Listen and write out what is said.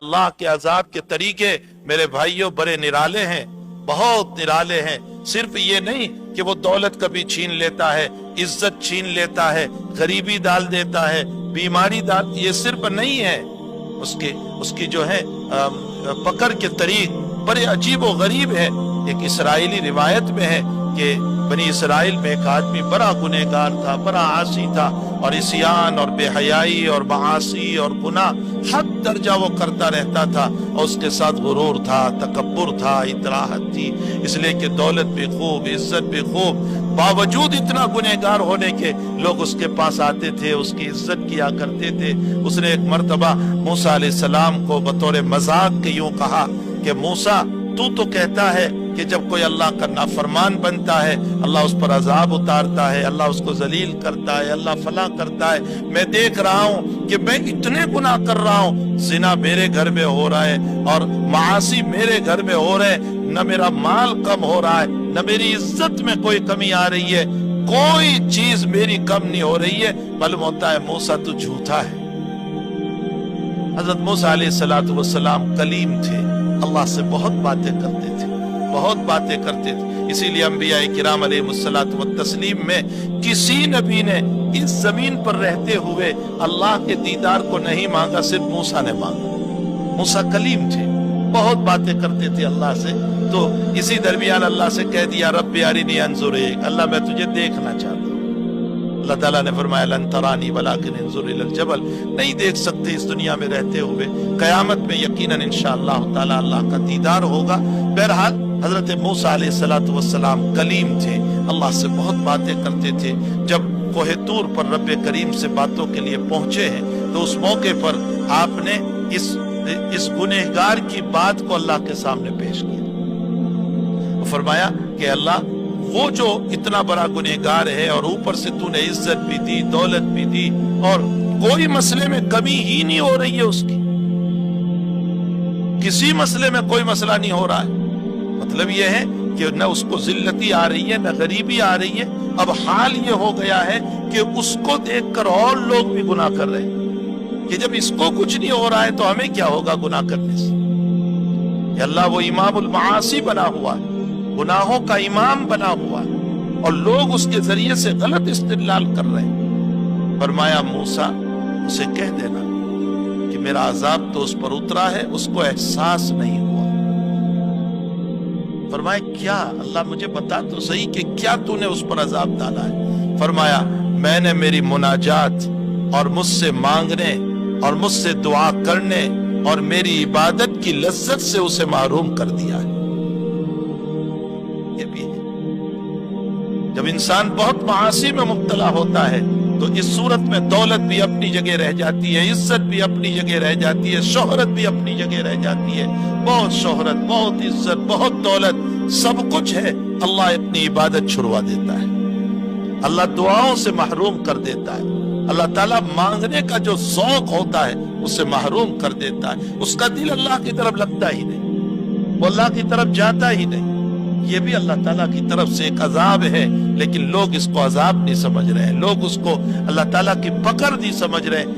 अल्लाह के अजाब के तरीके मेरे भाइयों बड़े निराले हैं, बहुत निराले हैं। सिर्फ ये नहीं कि वो दौलत कभी छीन लेता है, इज्जत छीन लेता है, गरीबी डाल देता है, बीमारी डाल, ये सिर्फ नहीं है। उसकी जो है पकड़ के तरीक बड़े अजीब व गरीब है। एक इसराइली रिवायत में है कि बनी इसराइल में एक आदमी बड़ा गुनहगार था, बड़ा आसी था, और इस्यान और बेहयाई और मासी और गुनाह हद दर्जा वो करता रहता था, और उसके साथ गुरूर था, तकब्बुर था, इतराहत थी। इसलिए कि दौलत भी खूब, इज्जत भी खूब, बावजूद इतना गुनहगार होने के लोग उसके पास आते थे, उसकी इज्जत किया करते थे। उसने एक मर्तबा मूसा अलैहिस्सलाम को बतौर मजाक के यूं कहा कि मूसा, तू तो कहता है कि जब कोई अल्लाह का नाफरमान बनता है अल्लाह उस पर अजाब उतारता है, अल्लाह उसको जलील करता है, अल्लाह फला करता है। मैं देख रहा हूँ कि मैं इतने गुनाह कर रहा हूँ, जिना मेरे घर में हो रहा है और मासी मेरे घर में हो रहे, न मेरा माल कम हो रहा है, न मेरी इज्जत में कोई कमी आ रही है, कोई चीज मेरी कम नहीं हो रही है। मालूम होता है मूसा तू झूठा है। हजरत मूसा अलैहिस्सलातु वस्सलाम कलीम थे, अल्लाह से बहुत बातें करते थे, बहुत बातें करते थे। इसीलिए अंबिया किराम अलैहिमुस्सलातु वत्तस्लीम में किसी नबी ने इस जमीन पर रहते हुए अल्लाह के दीदार को नहीं मांगा, सिर्फ मूसा ने मांगा। मूसा कलीम थे, बहुत बातें करते थे अल्लाह से। तो इसी दरमियान अल्लाह से कह दिया, रब्बी अरिनी अंजुर इलैक, अल्लाह मैं तुझे देखना चाहता हूँ। अल्लाह ताला ने फरमाया, लन तरानी वलाकिन इंजुर इलल जबल, नहीं देख सकते इस दुनिया में रहते हुए, कयामत में यकीनन इंशाअल्लाह ताला अल्लाह का दीदार होगा। बहरहाल हजरत मूसा अलैहिस्सलातु वस्सलाम कलीम थे, अल्लाह से बहुत बातें करते थे। जब कोहे तूर पर रब्बे करीम से बातों के लिए पहुंचे हैं तो उस मौके पर आपने इस गुनहगार की बात को अल्लाह के सामने पेश किया। फरमाया कि अल्लाह, वो जो इतना बड़ा गुनहगार है और ऊपर से तूने इज्जत भी दी, दौलत भी दी, और कोई मसले में कमी ही नहीं हो रही है उसकी, किसी मसले में कोई मसला नहीं हो रहा है। मतलब ये है कि न उसको जिल्लती आ रही है, न गरीबी आ रही है। अब हाल ये हो गया है कि उसको देखकर और लोग भी गुनाह कर रहे हैं कि जब इसको कुछ नहीं हो रहा है तो हमें क्या होगा गुनाह करने से। अल्लाह वो इमामुल मासी बना हुआ है, गुनाहों का इमाम बना हुआ है, और लोग उसके जरिए से गलत इस्तेदलाल कर रहे हैं। फरमाया मूसा, उसे कह देना कि मेरा अजाब तो उस पर उतरा है, उसको एहसास नहीं हुआ। फरमाया क्या? अल्लाह मुझे बता तो सही कि क्या तूने उस पर अजाब डाला है। फरमाया, मैंने मेरी मुनाजात और मुझसे मांगने और मुझसे दुआ करने और मेरी इबादत की लज्जत से उसे महरूम कर दिया है। ये भी है, जब इंसान बहुत मासी में मुब्तला होता है तो इस सूरत में दौलत भी अपनी जगह रह जाती है, इज्जत भी अपनी जगह रह जाती है, शोहरत भी अपनी जगह रह जाती है। बहुत शोहरत, बहुत इज्जत, बहुत दौलत, सब कुछ है, अल्लाह अपनी इबादत छुड़वा देता है, अल्लाह दुआओं से महरूम कर देता है, अल्लाह ताला मांगने का जो शौक होता है उससे महरूम कर देता है। उसका दिल अल्लाह की तरफ लगता ही नहीं, वो अल्लाह की तरफ जाता ही नहीं। ये भी अल्लाह ताला की तरफ से एक अजाब है, लेकिन लोग इसको अजाब नहीं समझ रहे हैं, लोग उसको अल्लाह ताला की पकड़ नहीं समझ रहे हैं।